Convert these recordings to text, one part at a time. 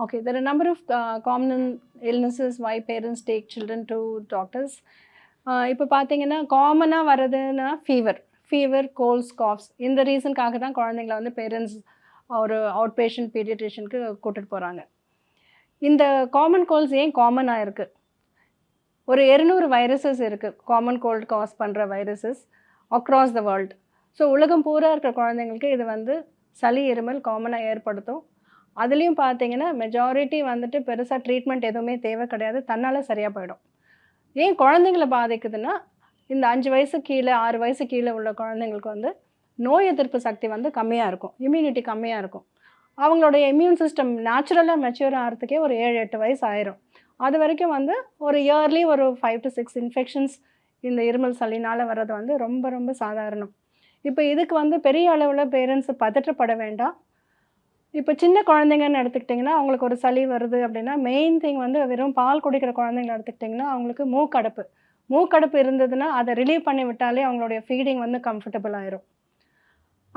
Okay, there are a number of common illnesses why parents take children to doctors. இப்போ பார்த்தீங்கன்னா காமனாக வர்றதுன்னா fever goals coughs இந்த ரீசனுக்காக தான் குழந்தைங்கள வந்து பேரண்ட்ஸ் ஒரு அவுட் பேஷண்ட் பீடியட்ரிஷனுக்கு கூட்டிகிட்டு போகிறாங்க. இந்த காமன் கோல்ஸ் ஏன் காமனாக இருக்குது? ஒரு 200 வைரஸஸ் இருக்குது, காமன் கோல்டு காஸ் பண்ணுற viruses across the world. So உலகம் பூரா இருக்கிற குழந்தைங்களுக்கு இது வந்து சளி இருமல் காமனாக ஏற்படுத்தும். அதுலேயும் பார்த்தீங்கன்னா மெஜாரிட்டி வந்துட்டு பெருசாக ட்ரீட்மெண்ட் எதுவுமே தேவை கிடையாது, தன்னால் சரியாக போயிடும். ஏன் குழந்தைங்கள பாதிக்குதுன்னா, இந்த 5 வயசு கீழே 6 வயசு கீழே உள்ள குழந்தைங்களுக்கு வந்து நோய் எதிர்ப்பு சக்தி வந்து கம்மியாக இருக்கும், இம்யூனிட்டி கம்மியாக இருக்கும். அவங்களுடைய இம்யூன் சிஸ்டம் நேச்சுரலாக மெச்சூர் ஆகிறதுக்கே ஒரு 7-8 வயசு ஆயிரும். அது வரைக்கும் வந்து ஒரு இயர்லி ஒரு 5 to 6 இன்ஃபெக்ஷன்ஸ் இந்த இருமல் சளினால் வர்றது வந்து ரொம்ப ரொம்ப சாதாரணம். இப்போ இதுக்கு வந்து பெரிய அளவில் பேரண்ட்ஸ் பதற்றப்பட வேண்டாம். இப்போ சின்ன குழந்தைங்கன்னு எடுத்துக்கிட்டிங்கன்னா, அவங்களுக்கு ஒரு சளி வருது அப்படின்னா மெயின் திங் வந்து வெறும் பால் குடிக்கிற குழந்தைங்கள எடுத்துக்கிட்டிங்கன்னா அவங்களுக்கு மூக்கடைப்பு இருந்ததுன்னா அதை ரிலீவ் பண்ணி விட்டாலே அவங்களுடைய ஃபீடிங் வந்து கம்ஃபர்டபுள் ஆயிரும்.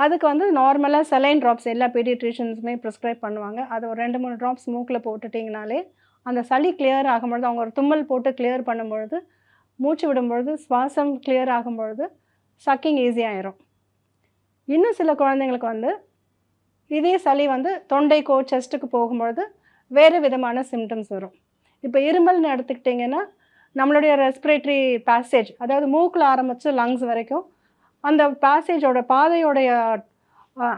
அதுக்கு வந்து நார்மலாக செலைன் ட்ராப்ஸ் எல்லா பீடியட்ரிஷியன்ஸுமே ப்ரிஸ்கிரைப் பண்ணுவாங்க. அது ஒரு 2-3 ட்ராப்ஸ் மூக்கில் போட்டுட்டிங்கனாலே அந்த சளி கிளியர் ஆகும்பொழுது, அவங்க ஒரு தும்மல் போட்டு கிளியர் பண்ணும்பொழுது, மூச்சு விடும்பொழுது, சுவாசம் கிளியர் ஆகும்பொழுது சக்கிங் ஈஸியாகிடும். இன்னும் சில குழந்தைங்களுக்கு வந்து இதே சளி வந்து தொண்டைக்கோ செஸ்ட்டுக்கு போகும்பொழுது வேறு விதமான சிம்டம்ஸ் வரும். இப்போ இருமல்னு எடுத்துக்கிட்டிங்கன்னா நம்மளுடைய ரெஸ்பிரேட்டரி பேசேஜ், அதாவது மூக்கில் ஆரம்பித்து லங்ஸ் வரைக்கும் அந்த பேசேஜோட பாதையோடைய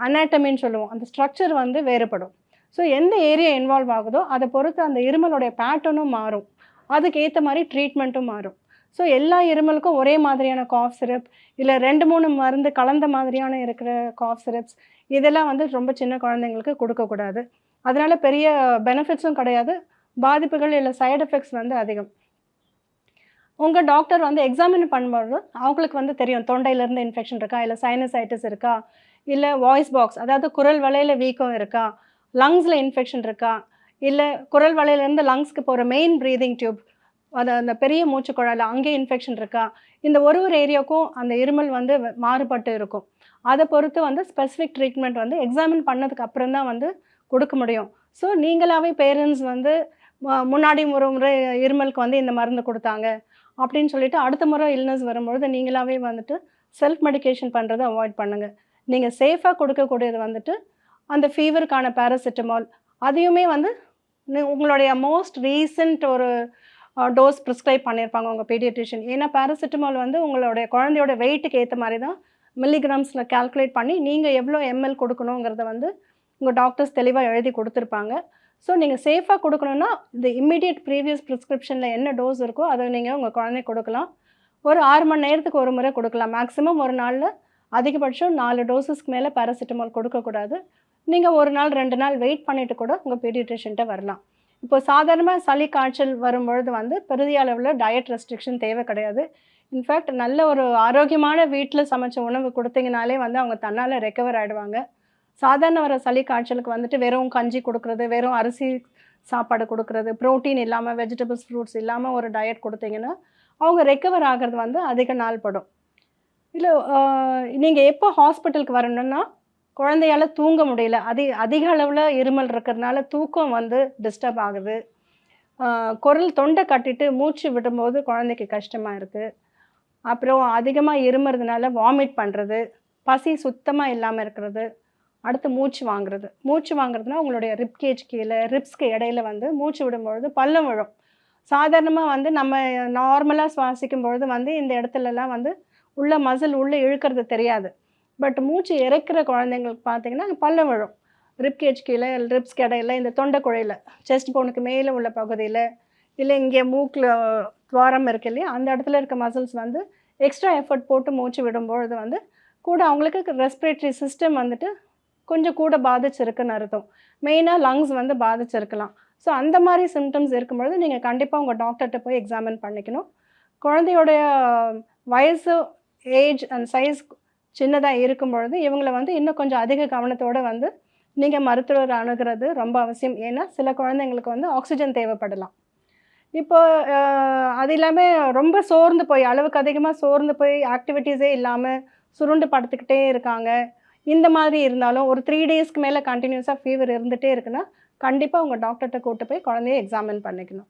அனாட்டமின்னு சொல்லுவோம், அந்த ஸ்ட்ரக்சர் வந்து வேறுபடும். ஸோ எந்த ஏரியா இன்வால்வ் ஆகுதோ அதை பொறுத்து அந்த இருமலுடைய பேட்டர்னும் மாறும், அதுக்கு ஏற்ற மாதிரி ட்ரீட்மெண்ட்டும் மாறும். ஸோ எல்லா இருமலுக்கும் ஒரே மாதிரியான காஃப் சிரப் இல்லை 2-3 மருந்து கலந்த மாதிரியான இருக்கிற காஃப் சிரப்ஸ் இதெல்லாம் வந்து ரொம்ப சின்ன குழந்தைங்களுக்கு கொடுக்கக்கூடாது. அதனால் பெரிய பெனிஃபிட்ஸும் கிடையாது, பாதிப்புகள் இல்லை சைடு எஃபெக்ட்ஸ் வந்து அதிகம். உங்கள் டாக்டர் வந்து எக்ஸாமின் பண்ணும்போது அவங்களுக்கு வந்து தெரியும் தொண்டையிலேருந்து இன்ஃபெக்ஷன் இருக்கா, இல்லை சைனசைட்டிஸ் இருக்கா, இல்லை வாய்ஸ் பாக்ஸ் அதாவது குரல் வளையில் வீக்கம் இருக்கா, லங்ஸில் இன்ஃபெக்ஷன் இருக்கா, இல்லை குரல் வளையிலேருந்து லங்ஸ்க்கு போகிற மெயின் ப்ரீதிங் டியூப் அது அந்த பெரிய மூச்சு குழாயில் அங்கே இன்ஃபெக்ஷன் இருக்கா, இந்த ஒரு ஏரியாவுக்கும் அந்த இருமல் வந்து மாறுபட்டு இருக்கும். அதை பொறுத்து வந்து ஸ்பெசிஃபிக் ட்ரீட்மெண்ட் வந்து எக்ஸாமின் பண்ணதுக்கு அப்புறம் தான் வந்து கொடுக்க முடியும். ஸோ நீங்களாகவே பேரண்ட்ஸ் வந்து முன்னாடி ஒரு முறை இருமலுக்கு வந்து இந்த மருந்து கொடுத்தாங்க அப்படின்னு சொல்லிட்டு அடுத்த முறை இல்னஸ் வரும்பொழுது நீங்களாகவே வந்துட்டு செல்ஃப் மெடிகேஷன் பண்ணுறதை அவாய்ட் பண்ணுங்கள். நீங்கள் சேஃபாக கொடுக்கக்கூடியது வந்துட்டு அந்த ஃபீவருக்கான பேராசிட்டமால், அதையுமே வந்து உங்களுடைய மோஸ்ட் ரீசன்ட் ஒரு டோஸ் ப்ரிஸ்கிரைப் பண்ணியிருப்பாங்க உங்கள் பீடியட்ரிஷியன். ஏன்னா பேராசிட்டமால் வந்து உங்களுடைய குழந்தையோட வெயிட்டுக்கு ஏற்ற மாதிரி தான் மில்லிகிராம்ஸில் கால்குலேட் பண்ணி நீங்கள் எவ்வளோ எம்எல் கொடுக்கணுங்கிறத வந்து உங்கள் டாக்டர்ஸ் தெளிவாக எழுதி கொடுத்துருப்பாங்க. ஸோ நீங்கள் சேஃபாக கொடுக்கணுன்னா இந்த இம்மிடியட் ப்ரீவியஸ் ப்ரிஸ்கிரிப்ஷனில் என்ன டோஸ் இருக்கோ அதை நீங்கள் உங்கள் குழந்தைக்கு கொடுக்கலாம். ஒரு 6 மணி நேரத்துக்கு ஒரு முறை கொடுக்கலாம். மேக்ஸிமம் ஒரு நாளில் அதிகபட்சம் 4 டோஸஸ்க்கு மேலே பேராசிட்டமால் கொடுக்கக்கூடாது. நீங்கள் ஒரு நாள் 2 நாள் வெயிட் பண்ணிவிட்டு கூட உங்கள் பீடியட்ரிஷியன்ட்ட வரலாம். இப்போ சாதாரணமாக சளி காய்ச்சல் வரும்பொழுது வந்து பெரிய அளவில் டயட் ரெஸ்ட்ரிக்ஷன் தேவை கிடையாது. இன்ஃபேக்ட் நல்ல ஒரு ஆரோக்கியமான வீட்டில் சமைச்ச உணவு கொடுத்தீங்கனாலே வந்து அவங்க தன்னால் ரெக்கவர் ஆகிடுவாங்க. சாதாரண வர சளி காய்ச்சலுக்கு வந்துட்டு வெறும் கஞ்சி கொடுக்குறது, வெறும் அரிசி சாப்பாடு கொடுக்குறது, ப்ரோட்டீன் இல்லாமல் வெஜிடபிள்ஸ் ஃப்ரூட்ஸ் இல்லாமல் ஒரு டயட் கொடுத்தீங்கன்னா அவங்க ரெக்கவர் ஆகிறது வந்து அதிக நாள் படும். இல்லை நீங்கள் எப்போ ஹாஸ்பிட்டலுக்கு வரணுன்னா குழந்தையால் தூங்க முடியல, அதிக அளவில் இருமல் இருக்கிறதுனால தூக்கம் வந்து டிஸ்டர்ப் ஆகுது, குரல் தொண்டை கட்டிட்டு மூச்சு விடும்போது குழந்தைக்கு கஷ்டமாக இருக்குது, அப்புறம் அதிகமாக இருமுறதுனால வாமிட் பண்ணுறது, பசி சுத்தமாக இல்லாமல் இருக்கிறது, அடுத்து மூச்சு வாங்குறதுனா உங்களுடைய ரிப்கேஜ் கீழே ரிப்ஸ்க்கு இடையில வந்து மூச்சு விடும்பொழுது பள்ளம் விழும். சாதாரணமாக வந்து நம்ம நார்மலாக சுவாசிக்கும் பொழுது வந்து இந்த இடத்துலலாம் வந்து உள்ள மசில் உள்ளே இழுக்கிறது தெரியாது. பட் மூச்சு இறைக்கிற குழந்தைங்களுக்கு பார்த்தீங்கன்னா பள்ளம் விழும். ரிப்கேஜ் கீழே ரிப்ஸ்க்கு இடையில இந்த தொண்டை குழையில் செஸ்ட் போனுக்கு மேலே உள்ள பகுதியில், இல்லை இங்கே மூக்கில் துவாரம் இருக்கு இல்லையா, அந்த இடத்துல இருக்க மசில்ஸ் வந்து எக்ஸ்ட்ரா எஃபர்ட் போட்டு மூச்சு விடும்பொழுது வந்து கூட அவங்களுக்கு ரெஸ்பிரேட்டரி சிஸ்டம் வந்துட்டு கொஞ்சம் கூட பாதிச்சிருக்குன்னு அர்த்தம். மெயினாக லங்ஸ் வந்து பாதிச்சிருக்கலாம். ஸோ அந்த மாதிரி சிம்டம்ஸ் இருக்கும்பொழுது நீங்கள் கண்டிப்பாக உங்கள் டாக்டர்கிட்ட போய் எக்ஸாமின் பண்ணிக்கணும். குழந்தையோடைய வயசு, ஏஜ் அண்ட் சைஸ் சின்னதாக இருக்கும் பொழுது இவங்களை வந்து இன்னும் கொஞ்சம் அதிக கவனத்தோடு வந்து நீங்கள் மருத்துவர் அணுகிறது ரொம்ப அவசியம். ஏன்னா சில குழந்தைங்களுக்கு வந்து ஆக்சிஜன் தேவைப்படலாம். இப்போ அது இல்லாமல் ரொம்ப சோர்ந்து போய் அளவுக்கு அதிகமாக சோர்ந்து போய் ஆக்டிவிட்டீஸே இல்லாமல் சுருண்டு படுத்துக்கிட்டே இருக்காங்க, இந்த மாதிரி இருந்தாலும் ஒரு 3 டேஸ்க்கு மேலே கண்டினியூஸாக ஃபீவர் இருந்துகிட்டே இருக்குன்னா கண்டிப்பாக உங்கள் டாக்டர்கிட்ட கூட்டு போய் குழந்தைய எக்ஸாமின் பண்ணிக்கணும்.